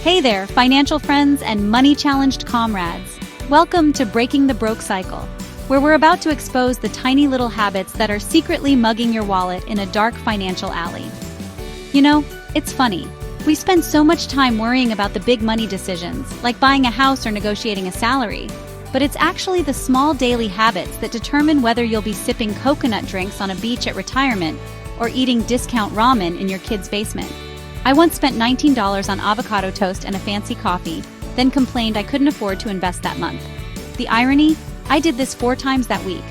Hey there, financial friends and money-challenged comrades. Welcome to Breaking the Broke Cycle, where we're about to expose the tiny little habits that are secretly mugging your wallet in a dark financial alley. You know, it's funny. We spend so much time worrying about the big money decisions, like buying a house or negotiating a salary. But it's actually the small daily habits that determine whether you'll be sipping coconut drinks on a beach at retirement or eating discount ramen in your kid's basement. I once spent $19 on avocado toast and a fancy coffee, then complained I couldn't afford to invest that month. The irony? I did this 4 times that week.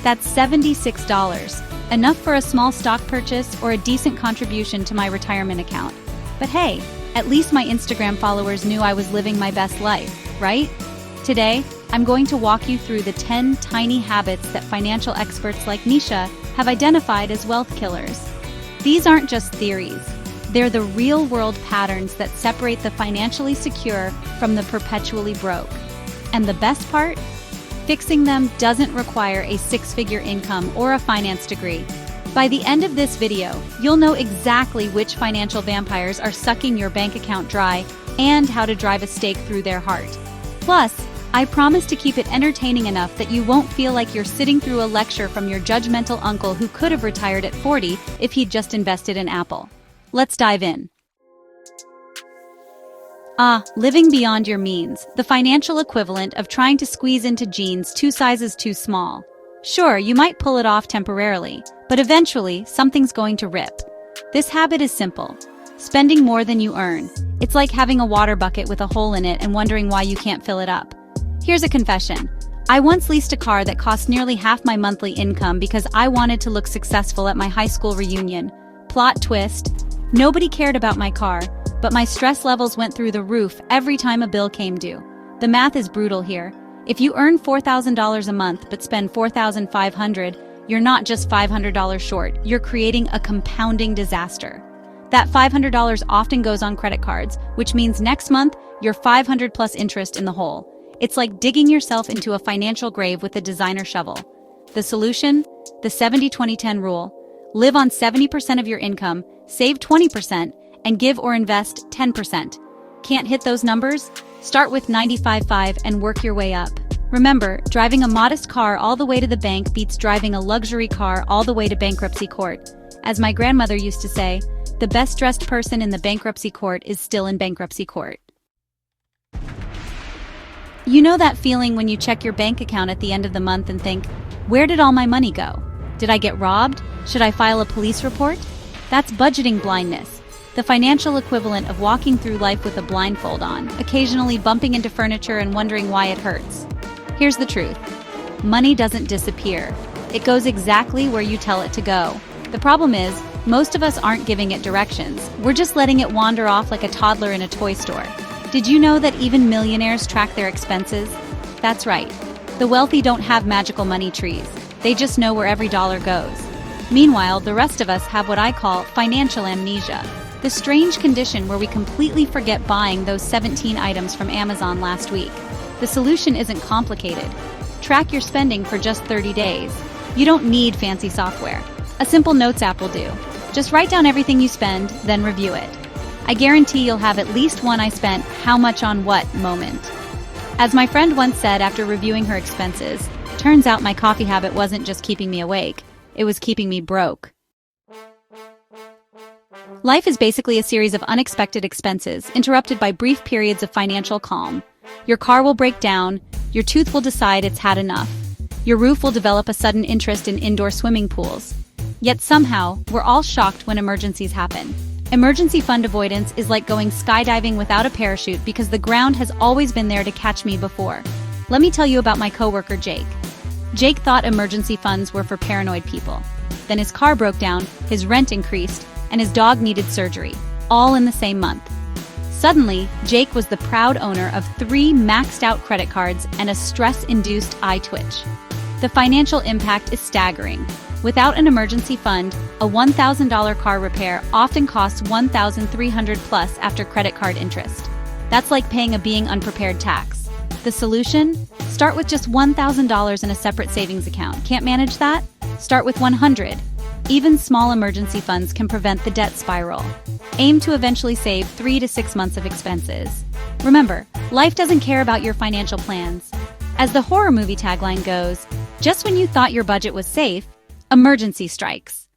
That's $76, enough for a small stock purchase or a decent contribution to my retirement account. But hey, at least my Instagram followers knew I was living my best life, right? Today, I'm going to walk you through the 10 tiny habits that financial experts like Nisha have identified as wealth killers. These aren't just theories. They're the real-world patterns that separate the financially secure from the perpetually broke. And the best part? Fixing them doesn't require a 6-figure income or a finance degree. By the end of this video, you'll know exactly which financial vampires are sucking your bank account dry and how to drive a stake through their heart. Plus, I promise to keep it entertaining enough that you won't feel like you're sitting through a lecture from your judgmental uncle who could have retired at 40 if he'd just invested in Apple. Let's dive in. Living beyond your means, the financial equivalent of trying to squeeze into jeans 2 sizes too small. Sure, you might pull it off temporarily, but eventually, something's going to rip. This habit is simple. Spending more than you earn. It's like having a water bucket with a hole in it and wondering why you can't fill it up. Here's a confession. I once leased a car that cost nearly half my monthly income because I wanted to look successful at my high school reunion. Plot twist. Nobody cared about my car, but my stress levels went through the roof every time a bill came due. The math is brutal here. If you earn $4,000 a month but spend $4,500, you're not just $500 short, you're creating a compounding disaster. That $500 often goes on credit cards, which means next month, you're $500 plus interest in the hole. It's like digging yourself into a financial grave with a designer shovel. The solution? The 70-20-10 rule. Live on 70% of your income, save 20%, and give or invest 10%. Can't hit those numbers? Start with 95.5 and work your way up. Remember, driving a modest car all the way to the bank beats driving a luxury car all the way to bankruptcy court. As my grandmother used to say, the best-dressed person in the bankruptcy court is still in bankruptcy court. You know that feeling when you check your bank account at the end of the month and think, where did all my money go? Did I get robbed? Should I file a police report? That's budgeting blindness, the financial equivalent of walking through life with a blindfold on, occasionally bumping into furniture and wondering why it hurts. Here's the truth. Money doesn't disappear. It goes exactly where you tell it to go. The problem is, most of us aren't giving it directions. We're just letting it wander off like a toddler in a toy store. Did you know that even millionaires track their expenses? That's right. The wealthy don't have magical money trees. They just know where every dollar goes. Meanwhile, the rest of us have what I call financial amnesia, the strange condition where we completely forget buying those 17 items from Amazon last week. The solution isn't complicated. Track your spending for just 30 days. You don't need fancy software. A simple notes app will do. Just write down everything you spend, then review it. I guarantee you'll have at least one "I spent how much on what" moment. As my friend once said after reviewing her expenses, turns out my coffee habit wasn't just keeping me awake, it was keeping me broke. Life is basically a series of unexpected expenses, interrupted by brief periods of financial calm. Your car will break down, your tooth will decide it's had enough, your roof will develop a sudden interest in indoor swimming pools. Yet somehow, we're all shocked when emergencies happen. Emergency fund avoidance is like going skydiving without a parachute because the ground has always been there to catch me before. Let me tell you about my coworker Jake. Jake thought emergency funds were for paranoid people. Then his car broke down, his rent increased, and his dog needed surgery, all in the same month. Suddenly, Jake was the proud owner of 3 maxed-out credit cards and a stress-induced eye twitch. The financial impact is staggering. Without an emergency fund, a $1,000 car repair often costs $1,300 plus after credit card interest. That's like paying a being unprepared tax. The solution? Start with just $1,000 in a separate savings account. Can't manage that? Start with $100. Even small emergency funds can prevent the debt spiral. Aim to eventually save 3 to 6 months of expenses. Remember, life doesn't care about your financial plans. As the horror movie tagline goes, just when you thought your budget was safe, emergency strikes.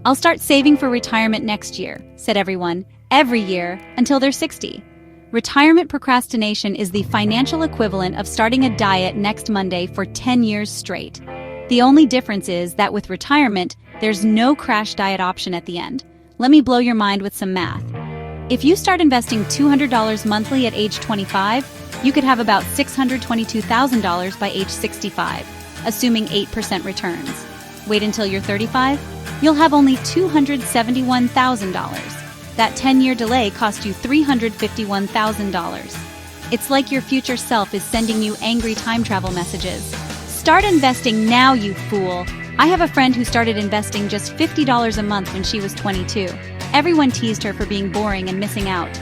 "I'll start saving for retirement next year," said everyone, every year, until they're 60. Retirement procrastination is the financial equivalent of starting a diet next Monday for 10 years straight. The only difference is that with retirement, there's no crash diet option at the end. Let me blow your mind with some math. If you start investing $200 monthly at age 25, you could have about $622,000 by age 65, assuming 8% returns. Wait until you're 35? You'll have only $271,000. That 10-year delay cost you $351,000. It's like your future self is sending you angry time travel messages. Start investing now, you fool! I have a friend who started investing just $50 a month when she was 22. Everyone teased her for being boring and missing out.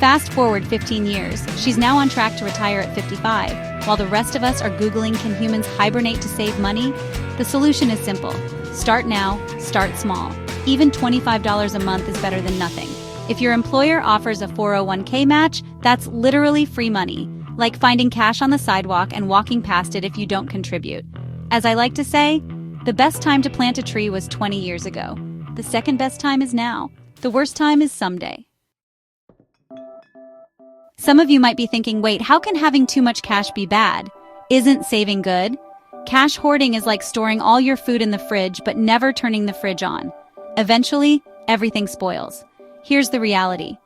Fast forward 15 years, she's now on track to retire at 55. While the rest of us are Googling, "Can humans hibernate to save money?" The solution is simple. Start now, start small. Even $25 a month is better than nothing. If your employer offers a 401k match, that's literally free money, like finding cash on the sidewalk and walking past it if you don't contribute. As I like to say, the best time to plant a tree was 20 years ago. The second best time is now. The worst time is someday. Some of you might be thinking, wait, how can having too much cash be bad? Isn't saving good? Cash hoarding is like storing all your food in the fridge but never turning the fridge on. Eventually, everything spoils. Here's the reality.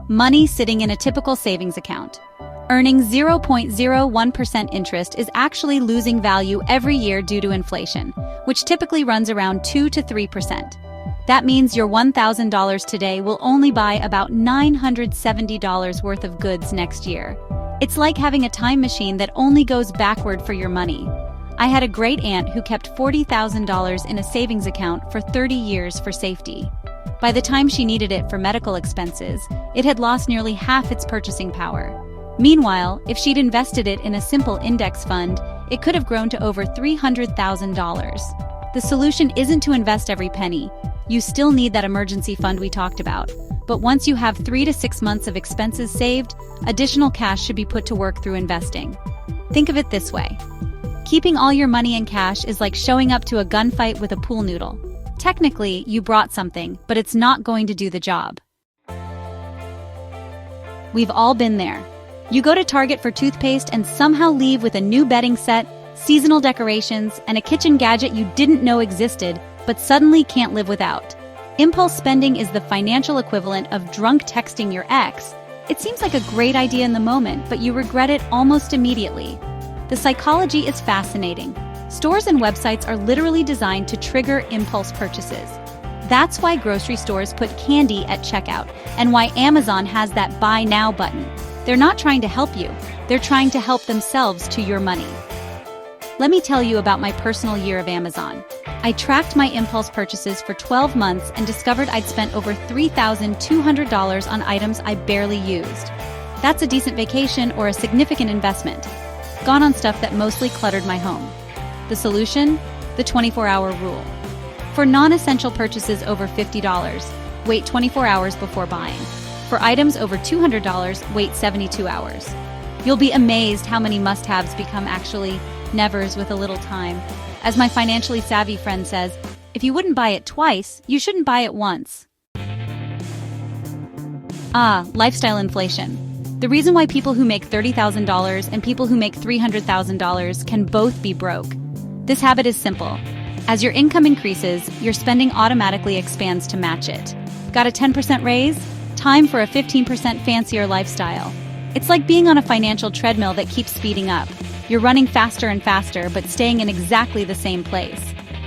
Money sitting in a typical savings account, earning 0.01% interest, is actually losing value every year due to inflation, which typically runs around 2 to 3%. That means your $1,000 today will only buy about $970 worth of goods next year. It's like having a time machine that only goes backward for your money. I had a great aunt who kept $40,000 in a savings account for 30 years for safety. By the time she needed it for medical expenses, it had lost nearly half its purchasing power. Meanwhile, if she'd invested it in a simple index fund, it could have grown to over $300,000. The solution isn't to invest every penny. You still need that emergency fund we talked about. But once you have 3 to 6 months of expenses saved, additional cash should be put to work through investing. Think of it this way. Keeping all your money in cash is like showing up to a gunfight with a pool noodle. Technically, you brought something, but it's not going to do the job. We've all been there. You go to Target for toothpaste and somehow leave with a new bedding set, seasonal decorations, and a kitchen gadget you didn't know existed, but suddenly can't live without. Impulse spending is the financial equivalent of drunk texting your ex. It seems like a great idea in the moment, but you regret it almost immediately. The psychology is fascinating. Stores and websites are literally designed to trigger impulse purchases. That's why grocery stores put candy at checkout, and why Amazon has that Buy Now button. They're not trying to help you. They're trying to help themselves to your money. Let me tell you about my personal year of Amazon. I tracked my impulse purchases for 12 months and discovered I'd spent over $3,200 on items I barely used. That's a decent vacation or a significant investment. Gone on stuff that mostly cluttered my home. The solution? The 24-hour rule. For non-essential purchases over $50, wait 24 hours before buying. For items over $200, wait 72 hours. You'll be amazed how many must-haves become actually nevers with a little time. As my financially savvy friend says, if you wouldn't buy it twice, you shouldn't buy it once. Lifestyle inflation. The reason why people who make $30,000 and people who make $300,000 can both be broke. This habit is simple. As your income increases, your spending automatically expands to match it. Got a 10% raise? Time for a 15% fancier lifestyle. It's like being on a financial treadmill that keeps speeding up. You're running faster and faster, but staying in exactly the same place.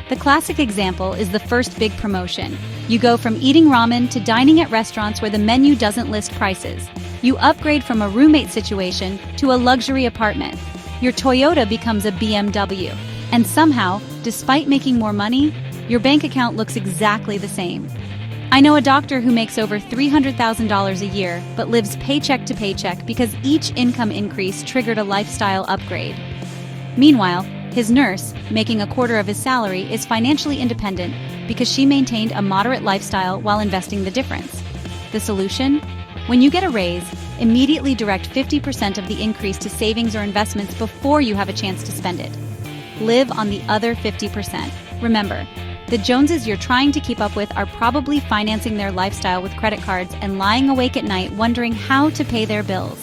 The classic example is the first big promotion. You go from eating ramen to dining at restaurants where the menu doesn't list prices. You upgrade from a roommate situation to a luxury apartment. Your Toyota becomes a BMW. And somehow, despite making more money, your bank account looks exactly the same. I know a doctor who makes over $300,000 a year, but lives paycheck to paycheck because each income increase triggered a lifestyle upgrade. Meanwhile, His nurse, making a quarter of his salary, is financially independent because she maintained a moderate lifestyle while investing the difference. The solution? When you get a raise, immediately direct 50% of the increase to savings or investments before you have a chance to spend it. Live on the other 50%. Remember, the Joneses you're trying to keep up with are probably financing their lifestyle with credit cards and lying awake at night wondering how to pay their bills.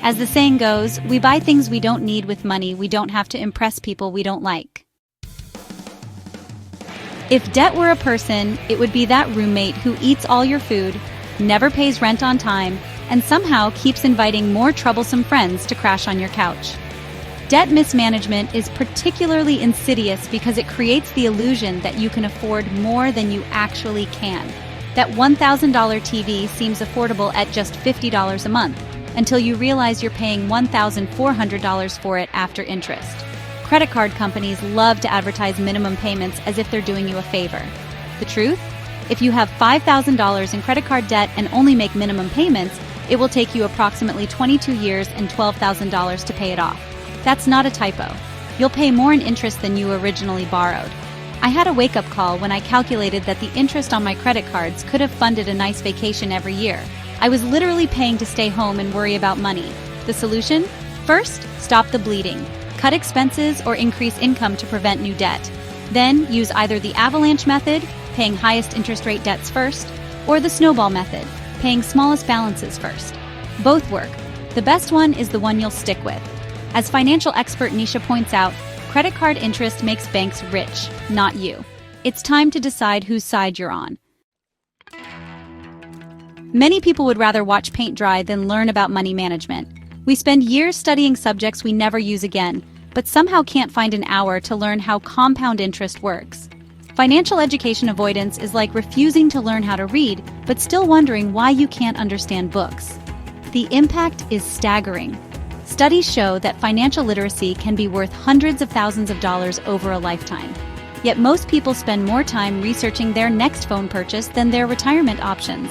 As the saying goes, we buy things we don't need with money we don't have to impress people we don't like. If debt were a person, it would be that roommate who eats all your food, never pays rent on time, and somehow keeps inviting more troublesome friends to crash on your couch. Debt mismanagement is particularly insidious because it creates the illusion that you can afford more than you actually can. That $1,000 TV seems affordable at just $50 a month, until you realize you're paying $1,400 for it after interest. Credit card companies love to advertise minimum payments as if they're doing you a favor. The truth? If you have $5,000 in credit card debt and only make minimum payments, it will take you approximately 22 years and $12,000 to pay it off. That's not a typo. You'll pay more in interest than you originally borrowed. I had a wake-up call when I calculated that the interest on my credit cards could have funded a nice vacation every year. I was literally paying to stay home and worry about money. The solution? First, stop the bleeding. Cut expenses or increase income to prevent new debt. Then, use either the avalanche method, paying highest interest rate debts first, or the snowball method, paying smallest balances first. Both work. The best one is the one you'll stick with. As financial expert Nisha points out, credit card interest makes banks rich, not you. It's time to decide whose side you're on. Many people would rather watch paint dry than learn about money management. We spend years studying subjects we never use again, but somehow can't find an hour to learn how compound interest works. Financial education avoidance is like refusing to learn how to read, but still wondering why you can't understand books. The impact is staggering. Studies show that financial literacy can be worth hundreds of thousands of dollars over a lifetime. Yet most people spend more time researching their next phone purchase than their retirement options.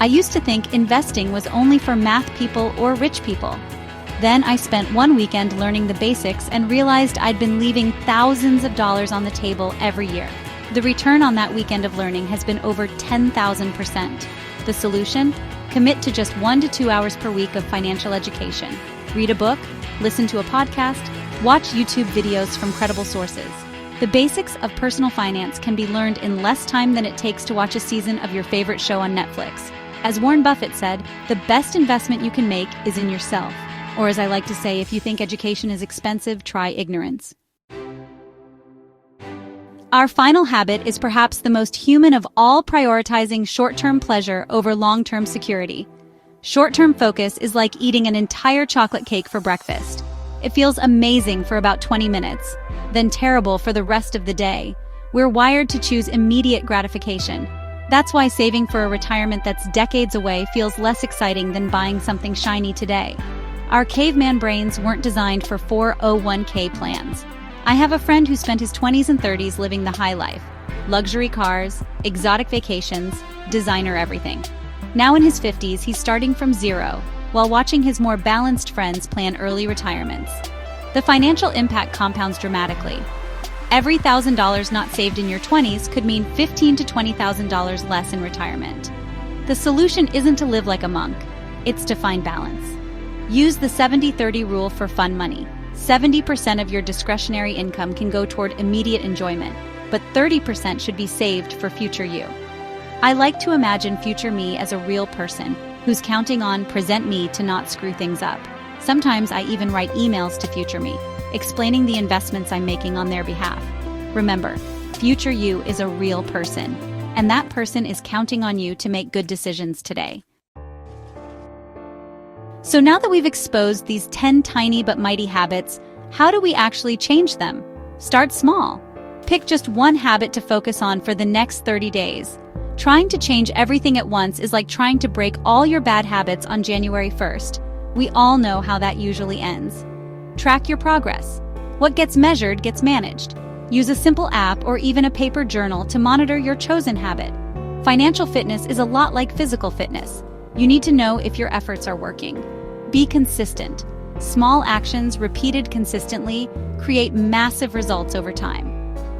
I used to think investing was only for math people or rich people. Then I spent one weekend learning the basics and realized I'd been leaving thousands of dollars on the table every year. The return on that weekend of learning has been over 10,000%. The solution? Commit to just 1 to 2 hours per week of financial education. Read a book, listen to a podcast, watch YouTube videos from credible sources. The basics of personal finance can be learned in less time than it takes to watch a season of your favorite show on Netflix. As Warren Buffett said, the best investment you can make is in yourself. Or as I like to say, if you think education is expensive, try ignorance. Our final habit is perhaps the most human of all, prioritizing short-term pleasure over long-term security. Short-term focus is like eating an entire chocolate cake for breakfast. It feels amazing for about 20 minutes, then terrible for the rest of the day. We're wired to choose immediate gratification. That's why saving for a retirement that's decades away feels less exciting than buying something shiny today. Our caveman brains weren't designed for 401k plans. I have a friend who spent his 20s and 30s living the high life. Luxury cars, exotic vacations, designer everything. Now in his 50s, he's starting from zero, while watching his more balanced friends plan early retirements. The financial impact compounds dramatically. Every $1,000 not saved in your 20s could mean $15,000 to $20,000 less in retirement. The solution isn't to live like a monk, it's to find balance. Use the 70-30 rule for fun money. 70% of your discretionary income can go toward immediate enjoyment, but 30% should be saved for future you. I like to imagine future me as a real person who's counting on present me to not screw things up. Sometimes I even write emails to future me, explaining the investments I'm making on their behalf. Remember, future you is a real person, and that person is counting on you to make good decisions today. So now that we've exposed these 10 tiny but mighty habits, how do we actually change them? Start small. Pick just one habit to focus on for the next 30 days. Trying to change everything at once is like trying to break all your bad habits on January 1st. We all know how that usually ends. Track your progress. What gets measured gets managed. Use a simple app or even a paper journal to monitor your chosen habit. Financial fitness is a lot like physical fitness. You need to know if your efforts are working. Be consistent. Small actions repeated consistently create massive results over time.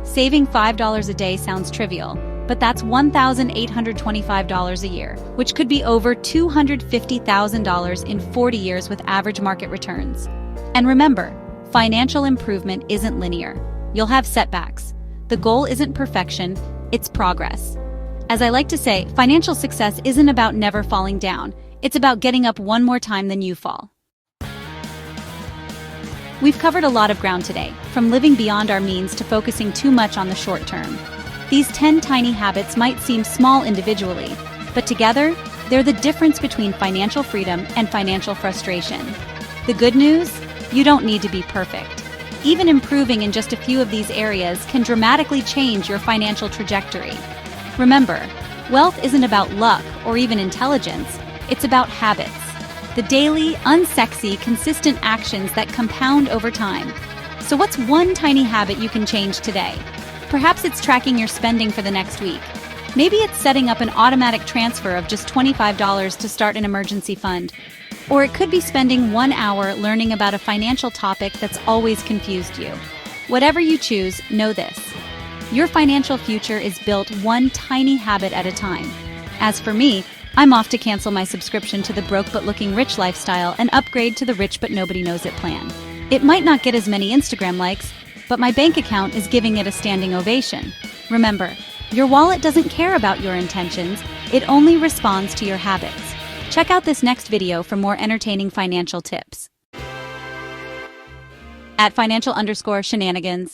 Saving $5 a day sounds trivial, but that's $1,825 a year, which could be over $250,000 in 40 years with average market returns. And remember, financial improvement isn't linear. You'll have setbacks. The goal isn't perfection, it's progress. As I like to say, financial success isn't about never falling down. It's about getting up one more time than you fall. We've covered a lot of ground today, from living beyond our means to focusing too much on the short term. These 10 tiny habits might seem small individually, but together, they're the difference between financial freedom and financial frustration. The good news? You don't need to be perfect. Even improving in just a few of these areas can dramatically change your financial trajectory. Remember, wealth isn't about luck or even intelligence, it's about habits. The daily, unsexy, consistent actions that compound over time. So what's one tiny habit you can change today? Perhaps it's tracking your spending for the next week. Maybe it's setting up an automatic transfer of just $25 to start an emergency fund. Or it could be spending 1 hour learning about a financial topic that's always confused you. Whatever you choose, know this. Your financial future is built one tiny habit at a time. As for me, I'm off to cancel my subscription to the Broke But Looking Rich lifestyle and upgrade to the Rich But Nobody Knows It plan. It might not get as many Instagram likes, but my bank account is giving it a standing ovation. Remember, your wallet doesn't care about your intentions, it only responds to your habits. Check out this next video for more entertaining financial tips. @financial_shenanigans